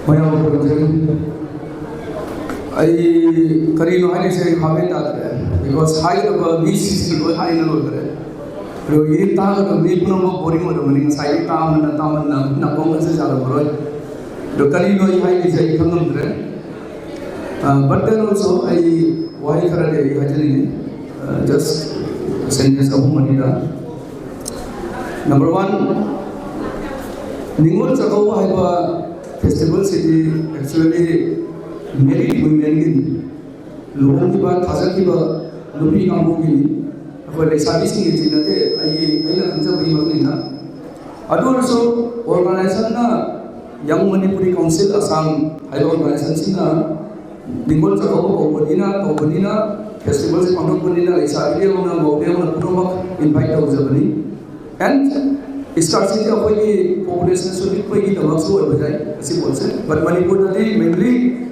I Karino had say Hameta because high of a BCC high in the Rogi Tang of the Mipno boring with the winning side Tam and Tam and Napongas are abroad. The Karino high is a Kunjabati. But then also I why Karade just sentence of Manila. Number one, Ningol chakaubagi festival city actually married women in thauramda thauramda nupi kambugi akoi servicing is nate aina Kunjabati magina adu also organization na Young Manipuri Council Assam high organization sina Ningol chakaubagi Kodina festival se pangthokpanina lesabi ona mawde ona punomak invite tawjabani and starts in the population so big way the works over there but Manipur mainly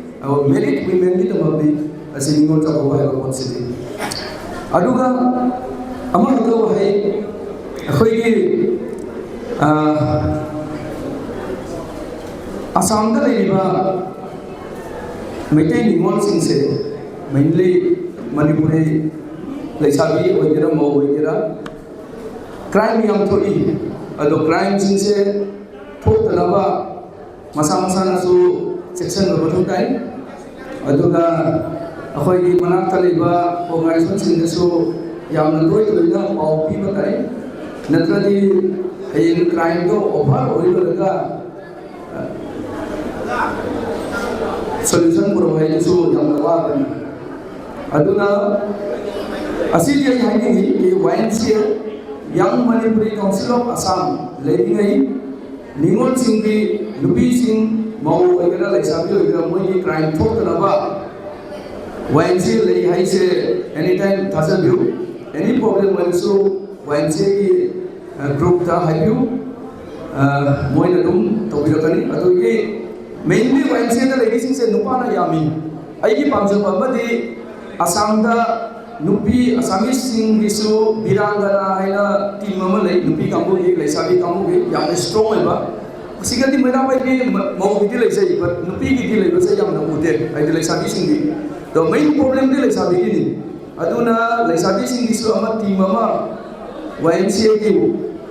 merit we mainly the Mabdi as in Ningol chakaubagi one city aduga among the way Assam the Riva maintain Ningol sing mainly Manipuri lesabi or Mo crime yang thoi ado crime sinse thok talaba masa na su section ba thok dai aduga akhoi gi manak taliba organization sin su yamna loi toina pau pi ba dai natradi hayin crime do over oi daga solution provide su yamna wa ban aduna asili haini ki YMCA Young Manipuri Council of Assam living a Ningol Singhi, Lupi Sing, Mau, like Sabi, Moi, crime, talk about YMCA, lay high say anytime Tasa view, any problem when so YMCA group ta high view, Moinadum, Tobirotani, Atogi, mainly YMCA the ladies say Nupana Yami. I keep Pamsapamadi, Assam the Nupi Assamese sing isu birangana haina team amalai nupi kambugi lesabi kambugi yang strong eba sigati mera bai ke mau gidi lesai but nupi gidi le lesai yang na ude ai lesabi sing the main problem de lesabi ni aduna lesabi sing isu ama team ama YMCA ki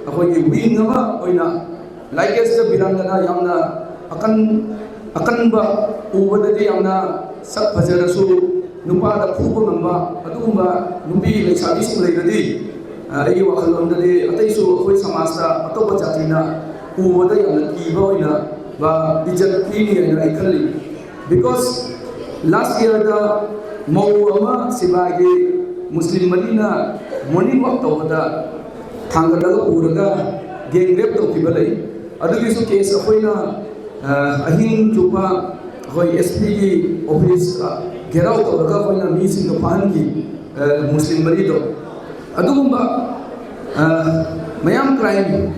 akoi ki wing ama oina like as the birangana yang na akan ba ubadadi yang na sak bajara su Nupa da phupa ngamba adugumba nupi lesabi sing leiradi ai wakhalomdali ataisu khoi samasta atoba jatina ubada yamna kiba oina ba ijat ni ni ai khali because last year the mau ama sibagi muslim madina morning walk tawada thangadaga uraga gang rape to kibalai adugi su case akoina ahin chupa hoi SP office Gerau to raga koina missing the panki Muslim marido adugumba mayam crime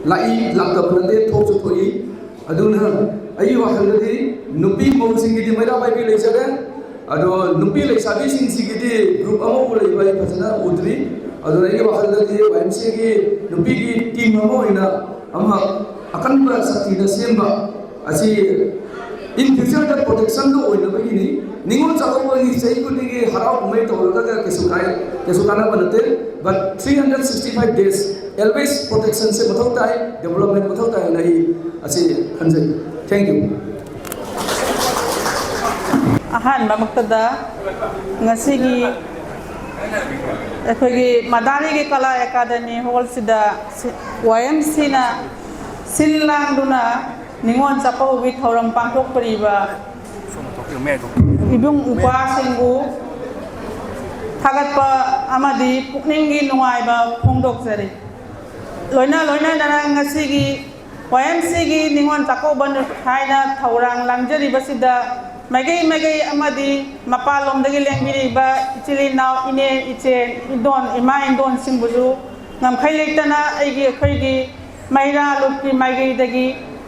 lai laptop nade thok choi aduna ayi wahaladi nupi mo singi di mera bai le sare ado nupi le sabi sing sigidi group amo le bai phasana udri ado ayi wahaladi YMCA ki nupi ki team amo ina ama akan ba sakti da semba asi in future the protection do oina bai ni Ningol chakaubagi sei ko digi harau umai to laga kesukana banate but 365 days always protection se bathau tai development bathau tai nahi ase khanjai thank you ahan mamaktada ngasigi ekhoi madari ge kala academy hall sida YMCA na sillang duna Ningol chakaubagi thauram pangthok pariba ibung upa singgu thagatpa amadi pukningi nungaiba phongdok sari loina dana ngasigi YMCA gi Ningol chakaubagi haina thaurang langjari basida magai amadi mapalom dagi lengbiri ba ichili naw ine iche idon ima indon singbuju ngamkhai lektana aigi khoigi maira lukki magai dagi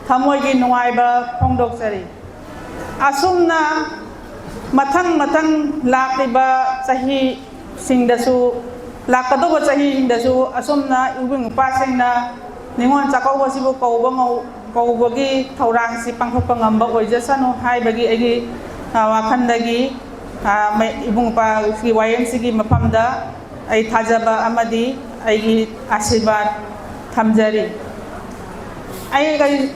thamoi gi nungaiba phongdok sari asumna matang lakliba sahi singdasu lakadoba sahi singdasu asumna ubing pasingna Ningol chakaubagi sibu kauba ngau ꯀꯧꯕꯒꯤ ꯊꯧꯔꯥꯡꯁꯤ ꯄꯥꯡꯊꯣꯛꯄ ꯉꯝꯕ ꯑꯣꯏꯖꯁꯅꯨ ꯍꯥꯏꯕꯒꯤ ꯑꯩꯒꯤ ꯋꯥꯈꯜꯗꯒꯤ ꯏꯕꯨꯡ ꯏꯄ꯭ꯋꯥꯒꯤ YMCAꯒꯤ ꯃꯐꯝꯗ ꯑꯩ ꯊꯥꯖꯕ ꯑꯃꯗꯤ ꯑꯩꯒꯤ ꯑꯥꯁꯤꯔꯕꯥꯗ ꯊꯝꯖꯔꯤ ꯑꯩ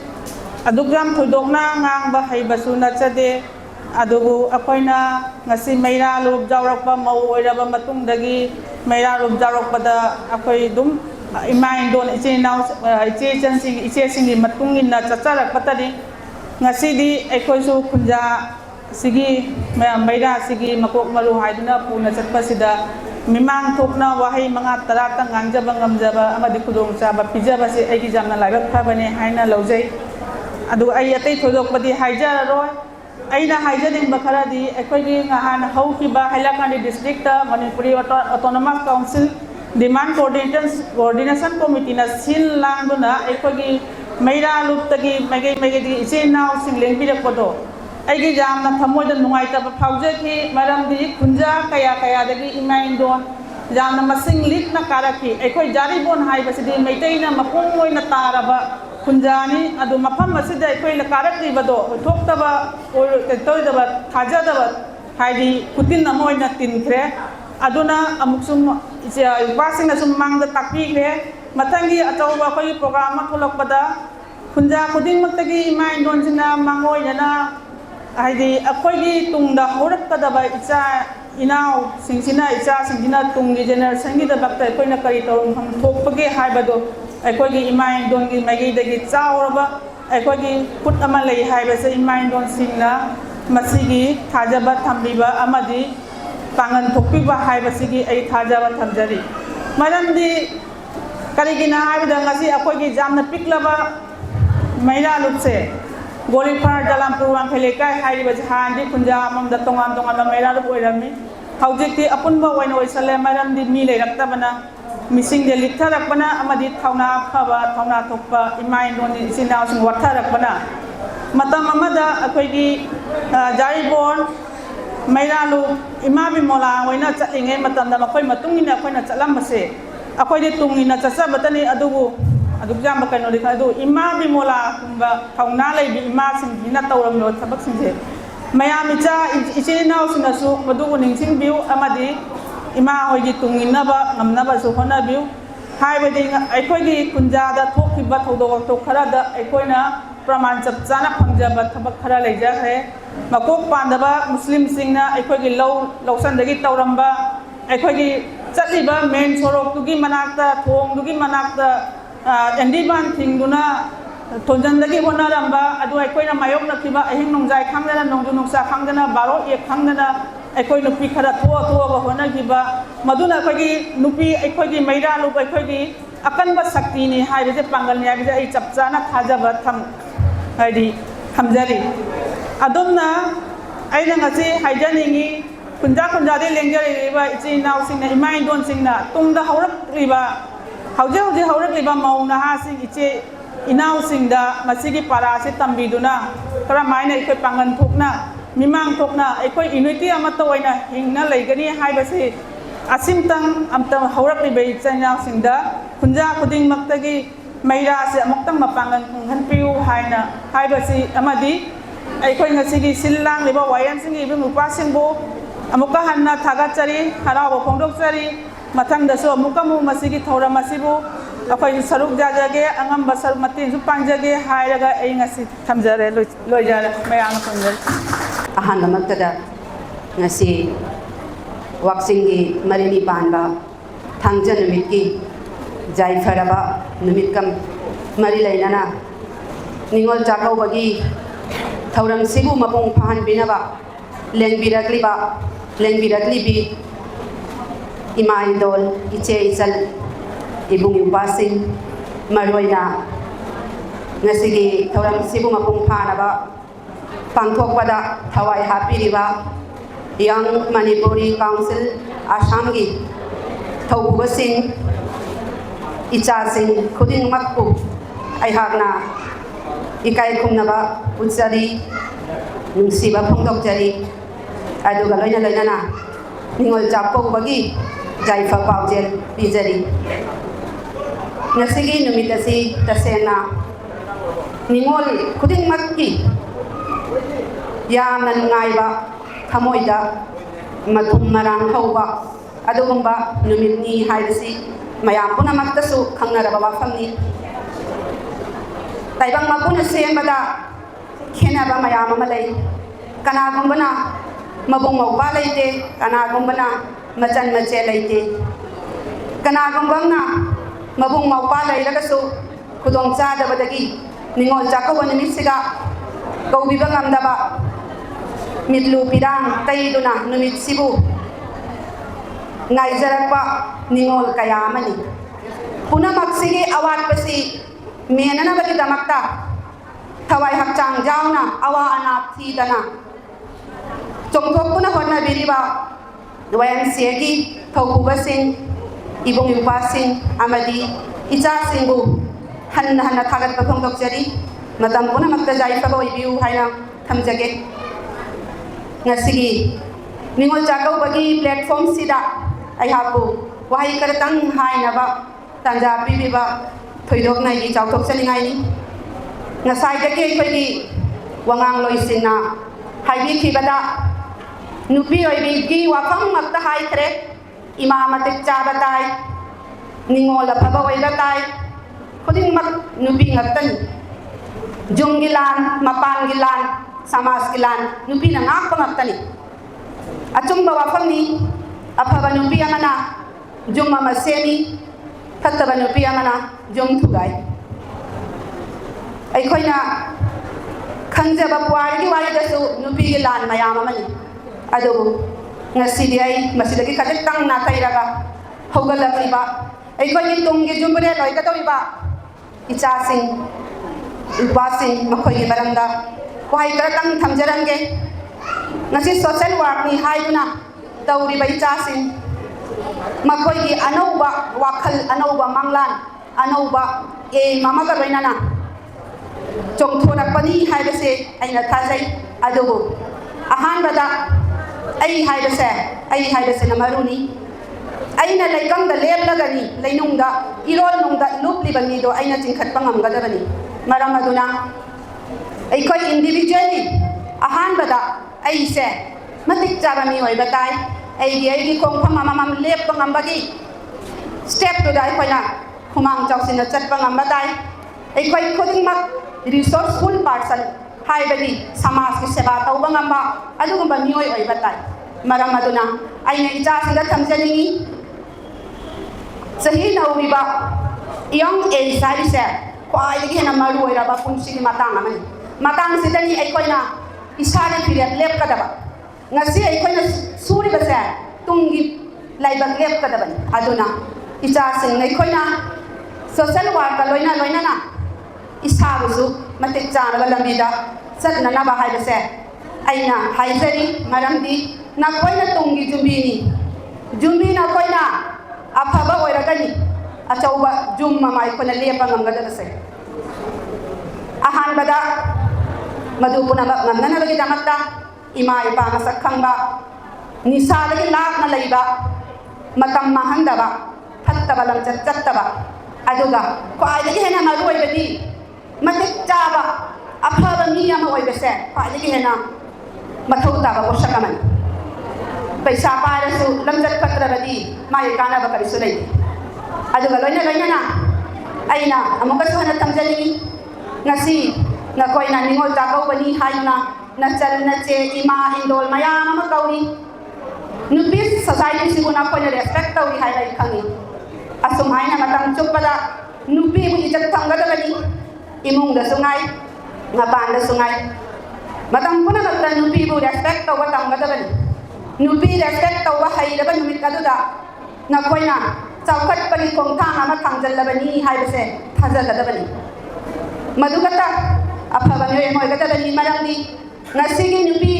ꯑꯗꯨꯛ ꯌꯥꯝ ꯊꯣꯏꯗꯣꯛꯅ ꯉꯥꯡꯕ ꯍꯩꯕꯁꯨ ꯅꯠꯆꯗꯦ ꯑꯗꯨꯕꯨ ꯑꯩꯈꯣꯏꯅ ꯉꯁꯤ ꯃꯩꯔꯥꯂꯨꯞ ꯌꯥꯎꯔꯛꯄ ꯃꯧ ꯑꯣꯏꯔꯕ ꯃꯇꯨꯡꯗꯒꯤ ꯃꯩꯔꯥꯂꯨꯞ ꯌꯥꯎꯔꯛꯄꯗ ꯑꯩꯈꯣꯏ ꯑꯗꯨꯝ ꯏꯃꯥ ꯏꯟꯗꯣꯟ ꯏꯆꯤꯜ ꯏꯅꯥꯎ ꯏꯆꯦꯁꯤꯡꯒꯤ ꯃꯇꯨꯡ ꯏꯟꯅ ꯆꯠꯆꯔꯛꯄꯇꯅꯤ ꯉꯁꯤꯗꯤ ꯑꯩꯈꯣꯏꯁꯨ ꯈꯨꯟꯖꯥꯁꯤꯒꯤ ꯃꯩꯔꯥꯁꯤꯒꯤ ꯃꯀꯣꯛ ꯃꯔꯨ ꯍꯥꯏꯗꯨꯅ ꯄꯨꯅ ꯆꯠꯄꯁꯤꯗ ꯃꯤꯃꯥꯡ ꯊꯣꯛꯅ ꯋꯥꯍꯩ 5-10 ꯉꯥꯡꯖꯕ ꯉꯝꯖꯕ ꯑꯃꯗꯤ ꯈꯨꯗꯣꯡꯆꯥꯕ ꯄꯤꯖꯕꯁꯤ ꯑꯩꯒꯤ ꯌꯥꯝꯅ ꯂꯥꯏꯕꯛ ꯐꯕꯅꯤ ꯍꯥꯏꯅ ꯂꯧꯖꯩ ꯑꯗꯨꯒ ꯑꯩ ꯑꯇꯩ ꯊꯣꯏꯗꯣꯛꯄꯗꯤ ꯍꯥꯏꯖꯔꯔꯣꯏ ꯑꯩꯅ ꯍꯥꯏꯖꯅꯤꯡꯕ ꯈꯔꯗꯤ ꯑꯩꯈꯣꯏꯒꯤ ꯉꯍꯥꯟ ꯍꯧꯈꯤꯕ ꯍꯥꯏꯂꯥꯀꯥꯟꯗꯤ ꯗꯤꯁꯇ꯭ꯔꯤꯛꯇ ꯃꯅꯤꯄꯨꯔꯤ ꯑꯣꯇꯣꯅꯣꯃꯁ ꯀꯥꯎꯟꯁꯤꯜ ꯗꯤꯃꯥꯟ ꯀꯣꯑꯣꯔꯗꯤꯅꯦꯁꯟ ꯀꯣꯃꯤꯇꯤꯅ ꯁꯤꯜ ꯂꯥꯡꯗꯨꯅ ꯑꯩꯈꯣꯏꯒꯤ ꯃꯩꯔꯥꯂꯨꯞꯇꯒꯤ ꯃꯥꯏꯀꯩꯗꯒꯤ ꯏꯆꯤꯜ ꯏꯅꯥꯎꯁꯤꯡ ꯂꯦꯡꯕꯤꯔꯛꯄꯗꯣ ꯑꯩꯒꯤ ꯌꯥꯝꯅ ꯊꯃꯣꯏꯗ ꯅꯨꯡꯉꯥꯏꯇꯕ ꯐꯥꯎꯖꯈꯤ ꯃꯔꯝꯗꯤ ꯈꯨꯟꯖꯥ ꯀꯌꯥꯗꯒꯤ ꯏꯃꯥ ꯏꯟꯗꯣꯟ ꯌꯥꯝꯅ ꯃꯁꯤꯡ ꯂꯤꯛꯅ ꯀꯥꯔꯛꯈꯤ ꯑꯩꯈꯣꯏ ꯖꯥꯔꯤꯕꯣꯟ ꯍꯥꯏꯕꯁꯤꯗꯤ ꯃꯩꯇꯩꯅ ꯃꯄꯨꯡ ꯑꯣꯏꯅ ꯇꯥꯔꯕ ꯈꯨꯟꯖꯥꯅꯤ ꯑꯗꯨ ꯃꯐꯝ ꯑꯁꯤꯗ ꯑꯩꯈꯣꯏꯅ ꯀꯥꯔꯛꯂꯤꯕꯗꯣ ꯑꯣꯏꯊꯣꯛꯇꯕ ꯇꯧꯗꯕ ꯊꯥꯖꯗꯕ ꯍꯥꯏꯗꯤ ꯈꯨꯇꯤꯟ ꯑꯃ ꯑꯣꯏꯅ ꯇꯤꯟꯈ꯭ꯔꯦ ꯑꯗꯨꯅ ꯑꯃꯨꯛꯁꯨ ꯏꯄꯥꯁꯤꯡꯅ ꯁꯨꯝ ꯃꯥꯡꯗ ꯇꯥꯛꯄꯤꯈ꯭ꯔꯦ ꯃꯊꯪꯒꯤ ꯑꯆꯧꯕ ꯑꯩꯈꯣꯏꯒꯤ ꯄ꯭ꯔꯣꯒ꯭ꯔꯥꯝ ꯑꯃ ꯊꯣꯛꯂꯛꯄꯗ ꯈꯨꯟꯖꯥ ꯈꯨꯗꯤꯡꯃꯛꯇꯒꯤ ꯏꯃꯥ ꯏꯟꯗꯣꯟꯁꯤꯡꯅ ꯃꯥꯡꯑꯣꯏꯅꯅ ꯍꯥꯏꯗꯤ ꯑꯩꯈꯣꯏꯒꯤ ꯇꯨꯡꯗ ꯍꯧꯔꯛꯀꯗꯕ ꯏꯆꯥ ꯏꯅꯥꯎꯁꯤꯡꯁꯤꯅ ꯏꯆꯥꯁꯤꯡꯁꯤꯅ ꯇꯨꯡꯒꯤ ꯖꯦꯅꯦꯔꯦꯁꯟꯒꯤꯗꯃꯛꯇ ꯑꯩꯈꯣꯏꯅ ꯀꯔꯤ ꯇꯧꯐꯝ ꯊꯣꯛꯄꯒꯦ ꯍꯥꯏꯕꯗꯣ ꯑꯩꯈꯣꯏꯒꯤ ꯏꯃꯥ ꯏꯟꯗꯣꯟꯒꯤ ꯃꯥꯏꯀꯩꯗꯒꯤ ꯆꯥꯎꯔꯕ ꯑꯩꯈꯣꯏꯒꯤ ꯈꯨꯠ ꯑꯃ ꯂꯩ ꯍꯥꯏꯕꯁꯦ ꯏꯃꯥ ꯏꯟꯗꯣꯟꯁꯤꯡꯅ ꯃꯁꯤꯒꯤ ꯊꯥꯖꯕ ꯊꯝꯕꯤꯕ ꯑꯃꯗꯤ ꯄꯥꯡꯒꯟ ꯊꯣꯛꯄꯤꯕ ꯍꯥꯏꯕꯁꯤꯒꯤ ꯑꯩ ꯊꯥꯖꯕ ꯊꯝꯖꯔꯤ ꯃꯔꯝꯗꯤ ꯀꯔꯤꯒꯤꯅꯣ ꯍꯥꯏꯕꯗ ꯉꯁꯤ ꯑꯩꯈꯣꯏꯒꯤ ꯌꯥꯝꯅ ꯄꯤꯛꯂꯕ ꯃꯩꯔꯥꯂꯨꯞꯁꯦ ꯒꯣꯔꯤꯐꯥꯔ ꯖꯂꯥꯝꯄꯨꯔ ꯋꯥꯡꯈꯩ ꯂꯩꯀꯥꯏ ꯍꯥꯏꯔꯤꯕꯁꯤ ꯍꯥꯟꯅꯗꯤ ꯈꯨꯟꯖꯥ ꯑꯃꯃꯝꯗ ꯇꯣꯉꯥꯟ ꯇꯣꯉꯥꯟꯕ ꯃꯩꯔꯥꯂꯨꯞ ꯑꯣꯏꯔꯝꯃꯤ ꯍꯧꯖꯤꯛꯇꯤ ꯑꯄꯨꯟꯕ ꯑꯣꯏꯅ ꯑꯣꯏꯁꯜꯂꯦ ꯃꯔꯝꯗꯤ ꯃꯤ ꯂꯩꯔꯛꯇꯕꯅ ꯃꯤꯁꯤꯡꯁꯦ ꯂꯤꯛꯊꯔꯛꯄꯅ ꯑꯃꯗꯤ ꯊꯧꯅꯥ ꯐꯕ ꯊꯧꯅꯥ ꯊꯣꯛꯄ ꯏꯃꯥ ꯏꯟꯗꯣꯟ ꯏꯆꯤꯜ ꯏꯅꯥꯎꯁꯤꯡ ꯋꯥꯠꯊꯔꯛꯄꯅ ꯃꯇꯝ ꯑꯃꯗ ꯑꯩꯈꯣꯏꯒꯤ ꯖꯥꯔꯤꯕꯣꯟ ꯃꯩꯔꯥꯂꯨꯞ ꯏꯃꯥ ꯕꯤꯃꯣꯂꯥ ꯑꯣꯏꯅ ꯆꯠꯂꯤꯉꯩ ꯃꯇꯝꯗ ꯃꯈꯣꯏ ꯃꯇꯨꯡ ꯏꯟꯅ ꯑꯩꯈꯣꯏꯅ ꯆꯠꯂꯝꯕꯁꯦ ꯑꯩꯈꯣꯏꯗꯤ ꯇꯨꯡ ꯏꯟꯅ ꯆꯠꯆꯕꯇꯅꯤ ꯑꯗꯨꯕꯨ ꯑꯗꯨꯛ ꯌꯥꯝꯕ ꯀꯩꯅꯣꯗꯤ ꯈꯪꯉꯦ ꯑꯗꯨ ꯏꯃꯥ ꯕꯤꯃꯣꯂꯥꯒꯨꯝꯕ ꯊꯧꯅꯥ ꯂꯩꯕꯤ ꯏꯃꯥꯁꯤꯡꯁꯤꯅ ꯇꯧꯔꯝꯂꯤꯕ ꯊꯕꯛꯁꯤꯡꯁꯦ ꯃꯌꯥꯝ ꯏꯆꯤꯜ ꯏꯅꯥꯎꯁꯤꯡꯅꯁꯨ ꯃꯗꯨꯕꯨ ꯅꯤꯡꯁꯤꯡꯕꯤꯌꯨ ꯑꯃꯗꯤ ꯏꯃꯥ ꯍꯣꯏꯒꯤ ꯇꯨꯡ ꯏꯟꯅꯕ ꯉꯝꯅꯕꯁꯨ ꯍꯣꯠꯅꯕꯤꯌꯨ ꯍꯥꯏꯕꯗꯤ ꯑꯩꯈꯣꯏꯒꯤ ꯈꯨꯟꯖꯥꯗ ꯊꯣꯛꯈꯤꯕ ꯊꯧꯗꯣꯛ ꯋꯥꯊꯣꯛ ꯈꯔꯗ ꯑꯩꯈꯣꯏꯅ ꯄ꯭ꯔꯃꯥꯟ ꯆꯞ ꯆꯥꯅ ꯐꯪꯖꯕ ꯊꯕꯛ ꯈꯔ ꯂꯩꯖꯈ꯭ꯔꯦ ꯃꯀꯣꯛ ꯄꯥꯟꯗꯕ ꯃꯨꯁꯂꯤꯝꯁꯤꯡꯅ ꯑꯩꯈꯣꯏꯒꯤ ꯂꯧꯁꯟꯗꯒꯤ ꯇꯧꯔꯝꯕ ꯑꯩꯈꯣꯏꯒꯤ ꯆꯠꯂꯤꯕ ꯃꯦꯟ ꯁꯣꯔꯣꯛꯇꯨꯒꯤ ꯃꯅꯥꯛꯇ ꯊꯣꯡꯗꯨꯒꯤ ꯃꯅꯥꯛꯇ ꯑꯦꯟꯗꯤꯕꯥꯟ ꯊꯤꯡꯗꯨꯅ ꯊꯣꯟꯖꯟꯗꯒꯤ ꯍꯣꯠꯅꯔꯝꯕ ꯑꯗꯨ ꯑꯩꯈꯣꯏꯅ ꯃꯥꯌꯣꯛꯅꯈꯤꯕ ꯑꯍꯤꯡ ꯅꯣꯡꯖꯥꯏ ꯈꯪꯗꯅ ꯅꯣꯡꯖꯨ ꯅꯨꯡꯁꯥ ꯈꯪꯗꯅ ꯕꯥꯔꯣ ꯌꯦꯛ ꯈꯪꯗꯅ ꯑꯩꯈꯣꯏ ꯅꯨꯄꯤ ꯈꯔ ꯊꯣꯛꯑꯒ ꯍꯣꯠꯅꯈꯤꯕ ꯃꯗꯨꯅ ꯑꯩꯈꯣꯏꯒꯤ ꯅꯨꯄꯤ ꯑꯩꯈꯣꯏꯒꯤ ꯃꯩꯔꯥꯂꯨꯞ ꯑꯩꯈꯣꯏꯒꯤ ꯑꯀꯟꯕ ꯁꯛꯇꯤꯅꯤ ꯍꯥꯏꯕꯁꯦ ꯄꯥꯡꯒꯜꯅꯤ ꯍꯥꯏꯕꯁꯦ ꯑꯩ ꯆꯞ ꯆꯥꯅ ꯊꯥꯖꯕ ꯊꯝꯖꯔꯤ ꯑꯗꯨꯝꯅ ꯑꯩꯅ ꯉꯁꯤ ꯍꯥꯏꯖꯅꯤꯡꯉꯤ ꯈꯨꯟꯖꯥꯗꯒꯤ ꯂꯦꯡꯖꯔꯛꯂꯤꯕ ꯏꯆꯤꯜ ꯏꯅꯥꯎꯁꯤꯡꯅ ꯏꯃꯥ ꯏꯟꯗꯣꯟꯁꯤꯡꯅ ꯇꯨꯡꯗ ꯍꯧꯔꯛꯂꯤꯕ ꯍꯧꯖꯤꯛ ꯍꯧꯔꯛꯂꯤꯕ ꯃꯧ ꯅꯍꯥꯁꯤꯡ ꯏꯆꯦ ꯏꯅꯥꯎꯁꯤꯡꯗ ꯃꯁꯤꯒꯤ ꯄꯔꯥꯁꯤ ꯇꯝꯕꯤꯗꯨꯅ ꯀꯔꯝꯍꯥꯏꯅ ꯑꯩꯈꯣꯏ ꯄꯥꯡꯒꯟ ꯊꯣꯛꯅ ꯃꯤꯃꯥꯡ ꯊꯣꯛꯅ ꯑꯩꯈꯣꯏ ꯌꯨꯅꯤꯇꯤ ꯑꯃꯠꯇ ꯑꯣꯏꯅ ꯍꯤꯡꯅ ꯂꯩꯒꯅꯤ ꯍꯥꯏꯕꯁꯤ ꯑꯁꯤꯝꯇꯪ ꯑꯝꯇꯪ ꯍꯧꯔꯛꯂꯤꯕ ꯏꯆꯤꯜ ꯏꯅꯥꯎꯁꯤꯡꯗ ꯈꯨꯟꯖꯥ ꯈꯨꯗꯤꯡꯃꯛꯇꯒꯤ ꯃꯩꯔꯥꯁꯤ ꯑꯃꯨꯛꯇꯪ ꯃꯄꯥꯡꯒꯜ ꯀꯟꯍꯟꯕꯤꯌꯨ ꯍꯥꯏꯅ ꯍꯥꯏꯕꯁꯤ ꯑꯃꯗꯤ ꯑꯩꯈꯣꯏ ꯉꯁꯤꯒꯤ ꯁꯤꯜ ꯂꯥꯡꯂꯤꯕ YMCAꯒꯤ ꯏꯕꯨꯡ ꯏꯄ꯭ꯋꯥꯁꯤꯡꯕꯨ ꯑꯃꯨꯛꯀ ꯍꯟꯅ ꯊꯥꯒꯠꯆꯔꯤ ꯍꯔꯥꯎꯕ ꯐꯣꯡꯗꯣꯛꯆꯔꯤ ꯃꯊꯪꯗꯁꯨ ꯑꯃꯨꯛ ꯃꯁꯤꯒꯤ ꯊꯧꯔꯝ ꯑꯁꯤꯕꯨ ꯑꯩꯈꯣꯏ ꯁꯔꯨꯛ ꯌꯥꯖꯒꯦ ꯑꯉꯝꯕ ꯁꯔꯨꯛ ꯃꯇꯦꯡꯁꯨ ꯄꯥꯡꯖꯒꯦ ꯍꯥꯏꯔꯒ ꯑꯩ ꯉꯁꯤ ꯊꯝꯖꯔꯦ ꯂꯣꯏꯖꯔꯦ ꯃꯌꯥꯝꯅ ꯐꯪꯖꯔꯦ ꯑꯍꯥꯟꯕꯃꯛꯇꯗ ꯉꯁꯤ ꯋꯥꯛꯆꯤꯡꯒꯤ ꯃꯔꯤꯅꯤ ꯄꯥꯟꯕ ꯊꯥꯡꯖ ꯅꯨꯃꯤꯠꯀꯤ ꯌꯥꯏꯐꯔꯕ ꯅꯨꯃꯤꯠꯀ ꯃꯔꯤ ꯂꯩꯅꯅ ꯅꯤꯡꯒꯣꯜ ꯆꯥꯛꯀꯧꯕꯒꯤ ꯊꯧꯔꯝꯁꯤꯕꯨ ꯃꯄꯨꯡ ꯐꯥꯍꯟꯕꯤꯅꯕ ꯂꯦꯡꯕꯤꯔꯛꯂꯤꯕꯤ ꯏꯃꯥ ꯏꯟꯗꯣꯜ ꯏꯆꯦ ꯏꯆꯜ ꯏꯕꯨꯡ ꯏꯄ꯭ꯋꯥꯁꯤꯡ ꯃꯔꯨꯑꯣꯏꯅ ꯉꯁꯤꯒꯤ ꯊꯧꯔꯝꯁꯤꯕꯨ ꯃꯄꯨꯡ ꯐꯥꯅꯕ ꯄꯥꯡꯊꯣꯛꯄꯗ ꯊꯋꯥꯏ ꯍꯥꯞꯄꯤꯔꯤꯕ ꯌꯪ ꯃꯅꯤꯄꯨꯔꯤ ꯀꯥꯎꯟꯁꯤꯜ ꯑꯁꯥꯝꯒꯤ ꯊꯧꯄꯨꯕꯁꯤꯡ ꯏꯆꯥꯁꯤꯡ ꯈꯨꯗꯤꯡꯃꯛꯄꯨ ꯑꯩꯍꯥꯛꯅ ꯏꯀꯥꯏ ꯈꯨꯝꯅꯕ ꯎꯠꯆꯔꯤ ꯅꯨꯡꯁꯤꯕ ꯐꯣꯡꯗꯣꯛꯆꯔꯤ ꯑꯗꯨꯒ ꯂꯣꯏꯅꯅ ꯅꯤꯡꯒꯣꯜ ꯆꯥꯛꯀꯧꯕꯒꯤ ꯌꯥꯏꯐ ꯄꯥꯎꯖꯦꯜ ꯄꯤꯖꯔꯤ ꯉꯁꯤꯒꯤ ꯅꯨꯃꯤꯠ ꯑꯁꯤ ꯇꯁꯦꯡꯅ ningol khudingmakki yamna nungaiba thamoida mathum marang hauba adugumba numitni haibasi mayam punamaktasu khangnaraba wafamni taibang mapuna sembada khenaba mayam ama lei kanagumbana mabung maupa leite kanagumbana machan mache leite kanagumbana mabung maupa leiragasu khudong chadabadagi ningol chakauba numitsiga kaubiba ngamdaba mitlu pirang taiduna numitsibu ngaijarakpa ningol kaya amani punamaksigi awatpasi menanabagi damakta thawai hakchang jauna awa anap thidana chongthokpuna hotnabiriba YMCA gi thaukuba-sing ibung yupa-sing amadi icha-singbu hanna thagatpa phongdokjari matam punamakta jaifaba oibiu haina thamjage ngasigi ningol chakaubagi platform sida aihapu wahai karatang hainaba tanja pibiba thoidoknai gi chauthokchaningai ni ngasaidagi aikoigi wangang loisingna haibikibada nupi oibigi wafam makta haikre ima matik chabatai ningol aphaba oibatai khudingmak nupi ngaktani junggilan mapangilan samasgilan nupi na ngakpa ngaktani achumba wafamni aphaba nupi amana jungma maseni fattaba nupi amana jung thugai aikoina khangjaba puarigi waridasu nupi gi lan mayam amani adu ngasidi ai masidagi khajetang na thairaga hogalakriba aikoi tunggi jumbure loikatoriba ichasing upasing makhoi baramda wahai karatang thamjarange ngasi social work ni haiduna tauriba ichasing makhoi gi anauba wakhal anauba manglan anauba mamaga roinana chongthorakpani haibase aina thajai adubu ahanbada ai haibase namaruni aina laikamda leplagani leinungda irol nungda luplibani do aina chingkhatpa ngamgadabani maram aduna aikoi individually ahanbada aise matik chaba mi oibatai aigi kongpham amamam leppa ngambagi step to dai koina khumang chausina chatpa ngambatai aikoi khudingmak resourceful person haibadi samaj ki seba tauba ngamba adugumba mioi oibatai maram aduna aina icha singa thamjaningi sahi nauriba young age saise kwaidagi hena maru oiraba punsi matang amani matang sidani aikoina isari period lep kadaba ngasi aikoina suri basa tungi laibak lep kadaba aduna icha sing aikoina social work loina na isabusu matik chana lamida satna na ba haibase aina haizari maramdi na koina tungi jumbi na koina aphaba oiragani achauba jumma mai kona lepa ngamgadabase ahanbada madupuna ngamnana bagi damakta ima ipa masak khangba nisadagi lakna leiba matam mahandaba phattaba lamchat chattaba aduga kwaidagi hena maruoibadi matik chaba aphaba mi ama oibase kwaidagi hena mathau taba poshakamani paisa parasu lamjat khatrabadi mai kana bakari sulai aduga loina na aina amukasu hana tamjali ngasi nakoina ningol chakaubani haina nachal nache ima indol mayam ama kauri nupi society siguna koina respect tauri hailai khangi asum haina matam chuppada nupi bu ijat thangadabani imung da sungai ngapan da sungai matam puna matta nupi bu respect tawa thangadabani nupi respect tawa hailaba numit kaduda nakoina chaukat pali kongthang ama thangjallabani haibase thajalladabani madugata aphaba nyoy moy gadabani marangni ngasigi nupi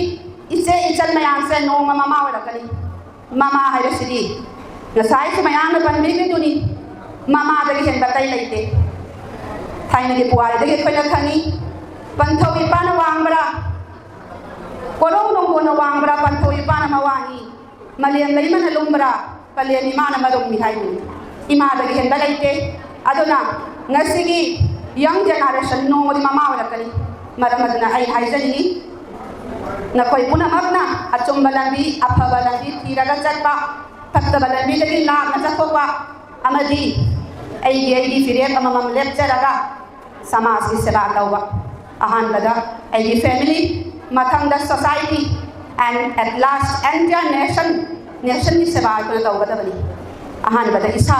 ise ichal mayang se noma mama warakani mama haibasidi ngasai se mayang ban mi duni mama dagi hen batai leite thaina ge puai dagi khoina khani panthowi pana wangbra korong nongbo na wangbra panthowi pana mawangi malian leimana lumbra palian imana marum mi haibuni ima dagi hen balaite aduna ngasigi young generation no di mama wala kani maramad na ay haizani na koi puna magna achum balambi apha balambi tiraga chatpa patta balambi lagi la na chatwa amadi ay firiat amam lecture aga samas ki seba tawa ahan bada ay family mathang the society and at last entire nation ni seba ko tawa bada bani ahan bada isa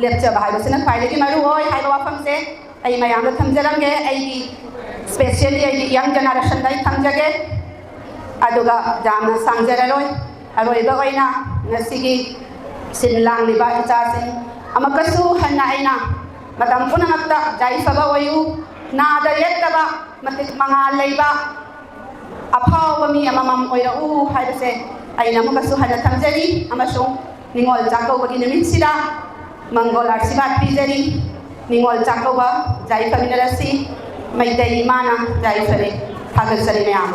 lecture bahai basina phai ki maru oi hai wafam se ay mayam thamjarange ay especially ay young generation dai thamjage aduga jamna sangjararoi aroi bawaina ngasigi sinlang liba itasin amakasu hanna aina madam puna ngakta jai saba wayu na da yettaba matik mangal leiba aphaw bami amamam oira u haibase aina makasu hanna thamjari amasung ningol chakaubagi nimitsida mangol arsibat pijari ningol chakauba jai kaminarasi maitei mana jai sare thagasari mayam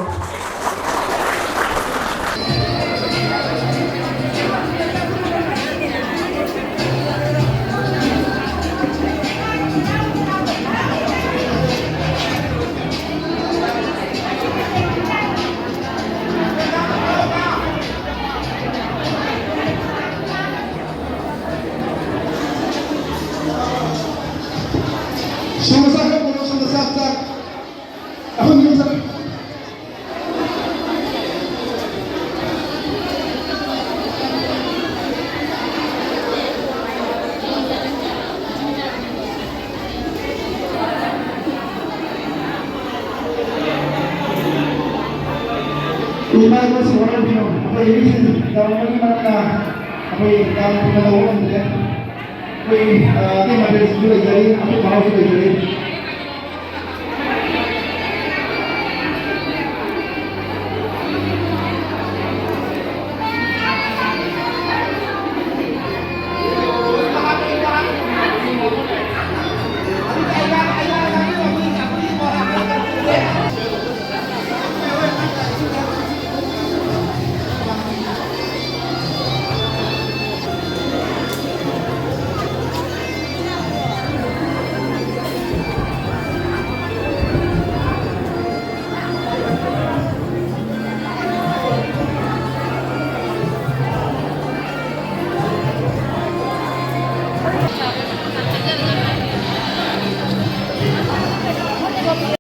Terima kasih orang Pino. Apa ini? Dalam ini mana? Apa ini? Dalam pengetahuan dia. Apa ini? Tim ada sudah jadi. Apa baru sudah jadi.